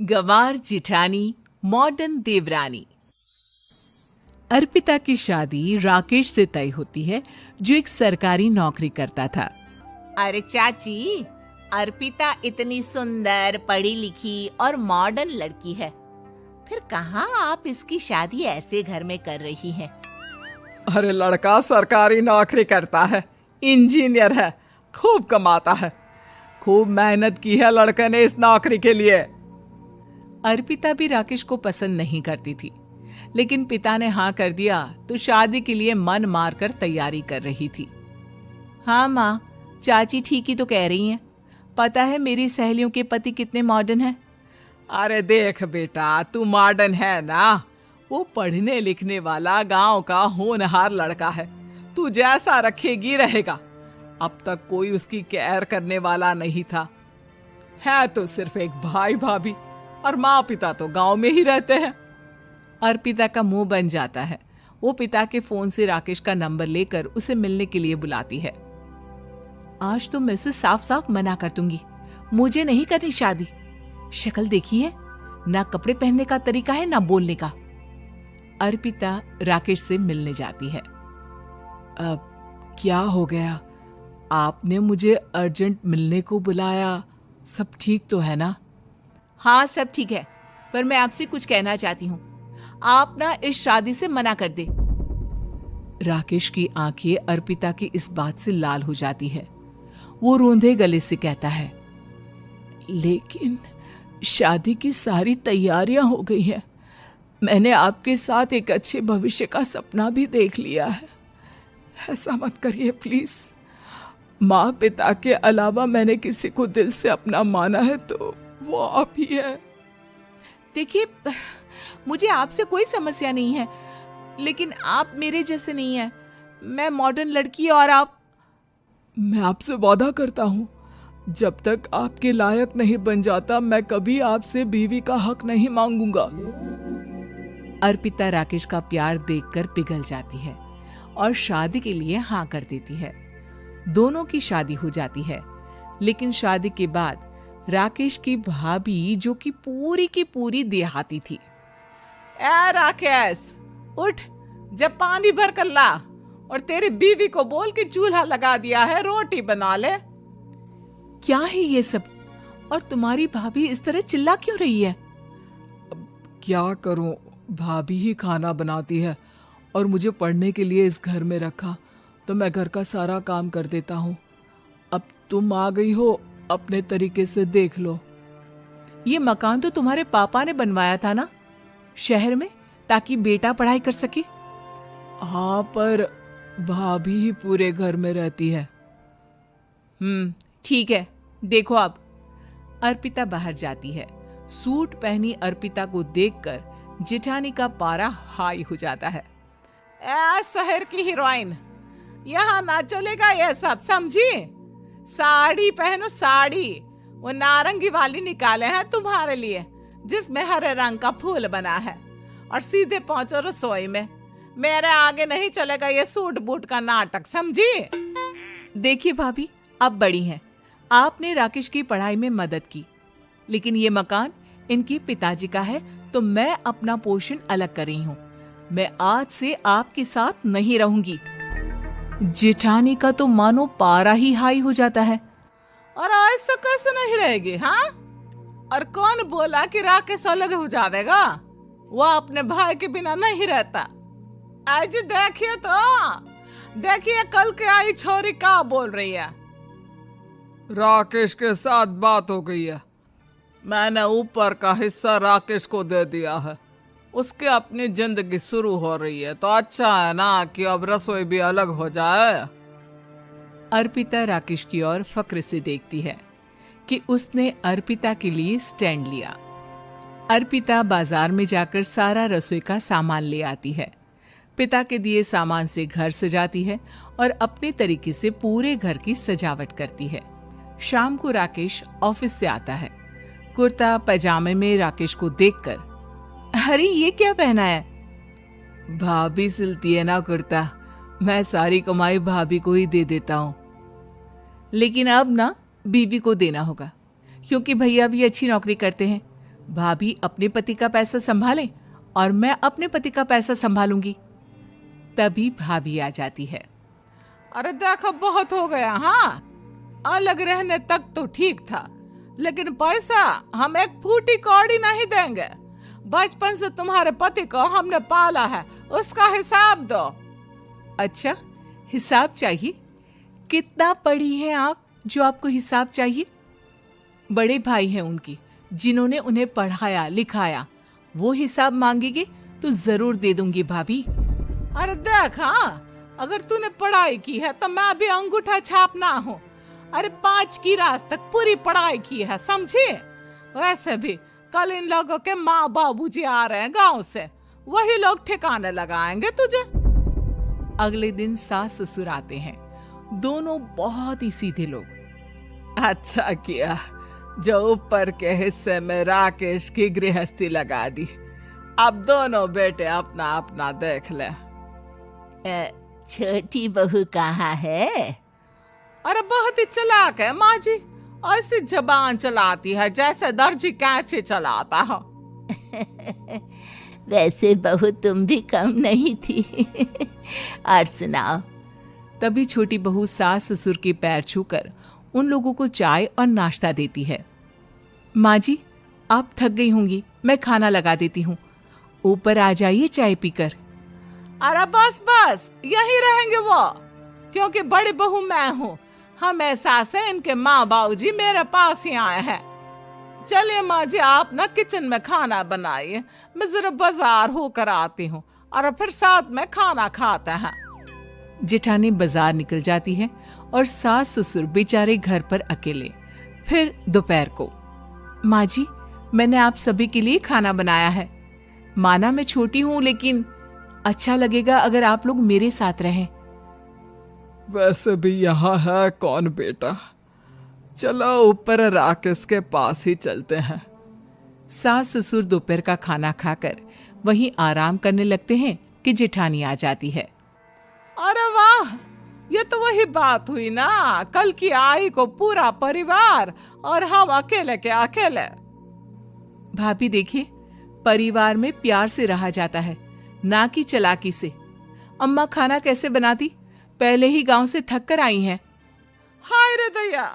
गंवार जिठानी modern देवरानी। अर्पिता की शादी राकेश से तय होती है, जो एक सरकारी नौकरी करता था। अरे चाची, अर्पिता इतनी सुंदर, पढ़ी लिखी और मॉडर्न लड़की है, फिर कहाँ आप इसकी शादी ऐसे घर में कर रही हैं? अरे लड़का सरकारी नौकरी करता है, इंजीनियर है, खूब कमाता है, खूब मेहनत की है लड़के ने इस नौकरी के लिए। अर्पिता भी राकेश को पसंद नहीं करती थी, लेकिन पिता ने हाँ कर दिया तो शादी के लिए मन मारकर तैयारी कर रही थी। हाँ माँ, चाची ठीक ही तो कह रही हैं। पता है मेरी सहेलियों के पति कितने मॉडर्न हैं। अरे देख बेटा, तू मॉडर्न है ना, वो पढ़ने लिखने वाला गांव का होनहार लड़का है, तू जैसा रखेगी रहेगा। अब तक कोई उसकी केयर करने वाला नहीं था, है तो सिर्फ एक भाई भाभी, और माँ पिता तो गांव में ही रहते हैं। अर्पिता का मुंह बन जाता है। वो पिता के फोन से राकेश का नंबर लेकर उसे मिलने के लिए बुलाती है। आज तो मैं उसे साफ साफ मना कर दूंगी, मुझे नहीं करनी शादी। शक्ल देखी है ना, कपड़े पहनने का तरीका है ना बोलने का। अर्पिता राकेश से मिलने जाती है। अब क्या हो गया? आपने मुझे अर्जेंट मिलने को बुलाया, सब ठीक तो है ना? हाँ सब ठीक है, पर मैं आपसे कुछ कहना चाहती हूँ। आप ना इस शादी से मना कर दे। राकेश की आंखें अर्पिता की इस बात से लाल हो जाती है। वो रोंदे गले से कहता है, लेकिन शादी की सारी तैयारियां हो गई हैं। मैंने आपके साथ एक अच्छे भविष्य का सपना भी देख लिया है। ऐसा मत करिए प्लीज। माँ पिता के अलावा मैंने किसी को दिल से अपना माना है तो वो आप ही है। देखिए, मुझे आपसे कोई समस्या नहीं है, लेकिन आप मेरे जैसे नहीं हैं। मैं मॉडर्न लड़की और आप। मैं आपसे वादा करता हूँ, जब तक आपके लायक नहीं बन जाता मैं कभी आपसे बीवी का हक नहीं मांगूंगा। अर्पिता राकेश का प्यार देखकर पिघल जाती है और शादी के लिए हाँ कर देती है। दोनों की शादी हो जाती है, लेकिन शादी के बाद राकेश की भाभी, जो कि पूरी की पूरी देहाती थी। ए राकेश, उठ, जब पानी भर कर ला, और तेरी बीवी को बोल के चूल्हा लगा दिया है, रोटी बना ले। क्या है ये सब? और तुम्हारी भाभी इस तरह चिल्ला क्यों रही है? क्या करूं, भाभी ही खाना बनाती है और मुझे पढ़ने के लिए इस घर में रखा, तो मैं घर का सारा काम कर देता हूँ। अब तुम आ गई हो, अपने तरीके से देख लो। ये मकान तो तुम्हारे पापा ने बनवाया था ना, शहर में, ताकि बेटा पढ़ाई कर सके। हाँ, पर भाभी ही पूरे घर में रहती है। ठीक है, देखो अब। अर्पिता बाहर जाती है। सूट पहनी अर्पिता को देखकर जेठानी का पारा हाई हो जाता है। ए शहर की हीरोइन, यहाँ ना चलेगा ये सब, समझी? साड़ी पहनो, साड़ी। वो नारंगी वाली निकाले हैं तुम्हारे लिए, जिसमें हरे रंग का फूल बना है, और सीधे पहुंचो रसोई में। मेरे आगे नहीं चलेगा ये सूट बूट का नाटक, समझी? देखिए भाभी, आप बड़ी हैं, आपने राकेश की पढ़ाई में मदद की, लेकिन ये मकान इनके पिताजी का है, तो मैं अपना पोर्शन अलग कर रही हूँ। मैं आज से आपके साथ नहीं रहूंगी। जेठानी का तो मानो पारा ही हाई हो जाता है। और ऐसा कैसे नहीं रहेगी? हाँ, और कौन बोला कि राकेश अलग हो जाएगा? वो अपने भाई के बिना नहीं रहता। आज देखिए तो, देखिए कल के आई छोरी क्या बोल रही है। राकेश के साथ बात हो गई है, मैंने ऊपर का हिस्सा राकेश को दे दिया है, उसकी अपनी जिंदगी शुरू हो रही है, तो अच्छा है ना कि अब रसोई भी अलग हो जाए। अर्पिता राकेश की ओर फक्र से देखती है कि उसने अर्पिता के लिए स्टैंड लिया। अर्पिता बाजार में जाकर सारा रसोई का सामान ले आती है। पिता के दिए सामान से घर सजाती है और अपने तरीके से पूरे घर की सजावट करती है। शाम को राकेश ऑफिस से आता है। कुर्ता पैजामे में राकेश को देखकर, अरे ये क्या पहना है? भाभी सिलती है ना कुर्ता, मैं सारी कमाई भाभी को ही दे देता हूँ। लेकिन अब ना बीवी को देना होगा, क्योंकि भैया भी अच्छी नौकरी करते हैं। भाभी अपने पति का पैसा संभालें और मैं अपने पति का पैसा संभालूंगी। तभी भाभी आ जाती है। अरे देखो बहुत हो गया, हाँ अलग रहने तक तो ठीक था, लेकिन पैसा हम एक फूटी कौड़ी नहीं देंगे। बचपन से तुम्हारे पति को हमने पाला है, उसका हिसाब दो। अच्छा, हिसाब चाहिए? कितना पढ़ी है आप जो आपको हिसाब चाहिए? बड़े भाई हैं उनकी, जिन्होंने उन्हें पढ़ाया लिखाया, वो हिसाब मांगेंगे तो जरूर दे दूंगी भाभी। अरे देख, हाँ अगर तूने पढ़ाई की है तो मैं भी अंगूठा छापना हूँ। अरे 5 की क्लास तक पूरी पढ़ाई की है, समझे? वैसे भी कल इन लोगों के माँ बाबूजी आ रहे हैं गांव से, वही लोग ठिकाने लगाएंगे तुझे। अगले दिन सास ससुर आते हैं, दोनों बहुत ही सीधे लोग। अच्छा किया जो ऊपर के हिस्से में राकेश की गृहस्थी लगा दी। अब दोनों बेटे अपना अपना देख ले। छोटी बहू कहाँ है? अरे बहुत ही चालाक है माँ जी, ऐसी जबान चलाती है जैसे दर्जी कैंची चलाता है। वैसे बहू तुम भी कम नहीं थी। और सुनाओ। तभी छोटी बहू सास ससुर के पैर छूकर उन लोगों को चाय और नाश्ता देती है। माँ जी, आप थक गई होंगी, मैं खाना लगा देती हूँ, ऊपर आ जाइए चाय पीकर। अरे बस बस यही रहेंगे वो, क्योंकि बड़ी बहू मैं हूँ। हमेशा से इनके माँ बाबूजी मेरे पास ही आए हैं। चलिए माँ जी, आप ना किचन में खाना बनाइए, मैं जरा बाजार होकर आती हूँ और फिर साथ में खाना खाते हैं। जेठानी बाजार निकल जाती है और सास ससुर बेचारे घर पर अकेले। फिर दोपहर को, माँ जी मैंने आप सभी के लिए खाना बनाया है। माना मैं छोटी हूँ, लेकिन अच्छा लगेगा अगर आप लोग मेरे साथ रहें। वैसे भी यहाँ है कौन बेटा, चलो ऊपर राकेश के पास ही चलते हैं। सास ससुर दोपहर का खाना खाकर वहीं आराम करने लगते हैं कि जेठानी आ जाती है। अरे वाह, ये तो वही बात हुई ना, कल की आई को पूरा परिवार और हम अकेले के अकेले। भाभी देखिए, परिवार में प्यार से रहा जाता है, ना कि चालाकी से। अम्मा खाना कैसे बनाती, पहले ही गांव से थक कर आई हैं। हाय रे दया,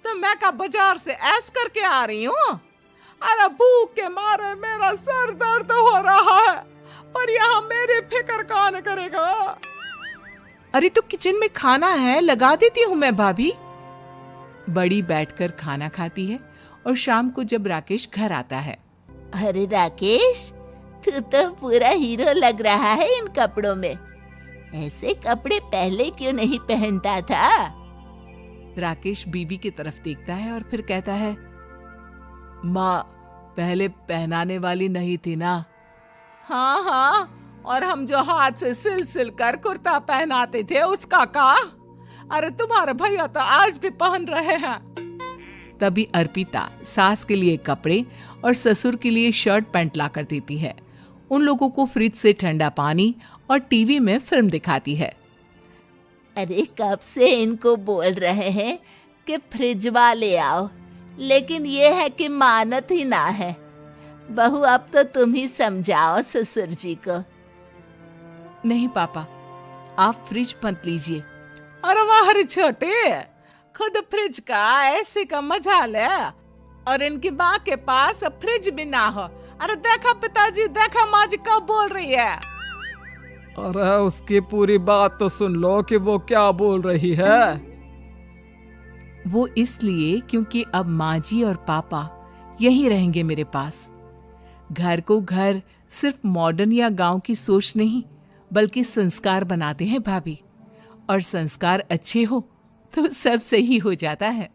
तो मैं का बाजार से ऐस करके आ रही हूँ। अरे भूख के मारे मेरा सर दर्द हो रहा है, पर यहाँ मेरी फिक्र कौन करेगा। अरे तो किचन में खाना है, लगा देती हूँ मैं भाभी। बड़ी बैठकर खाना खाती है और शाम को जब राकेश घर आता है। अरे राकेश, तू तो पूरा हीरो लग रहा है इन कपड़ों में। ऐसे कपड़े पहले क्यों नहीं पहनता था? राकेश बीबी की तरफ देखता है और फिर कहता है, माँ पहले पहनाने वाली नहीं थी ना। हाँ हाँ, और हम जो हाथ से सिल सिल कर कुर्ता पहनाते थे उसका का? अरे तुम्हारे भैया तो आज भी पहन रहे हैं। तभी अर्पिता सास के लिए कपड़े और ससुर के लिए शर्ट पैंट ला कर देती है। उन लोगों को फ्रिज से ठंडा पानी और टीवी में फिल्म दिखाती है। अरे कब से इनको बोल रहे हैं कि फ्रिजवा ले आओ, लेकिन ये है कि मानत ही ना है। बहू अब तो तुम ही समझाओ ससुर जी को। नहीं पापा, आप फ्रिज मत लीजिए। अरे वाह रे छोटे, खुद फ्रिज का ऐसे का मजा ले, और इनकी माँ के पास फ्रिज भी ना हो। अरे देखा पिताजी, देखा माँ जी कब बोल रही है। अरे उसकी पूरी बात तो सुन लो कि वो क्या बोल रही है। वो इसलिए क्योंकि अब माँ जी और पापा यहीं रहेंगे मेरे पास। घर को घर सिर्फ मॉडर्न या गांव की सोच नहीं, बल्कि संस्कार बनाते हैं भाभी, और संस्कार अच्छे हो तो सब सही हो जाता है।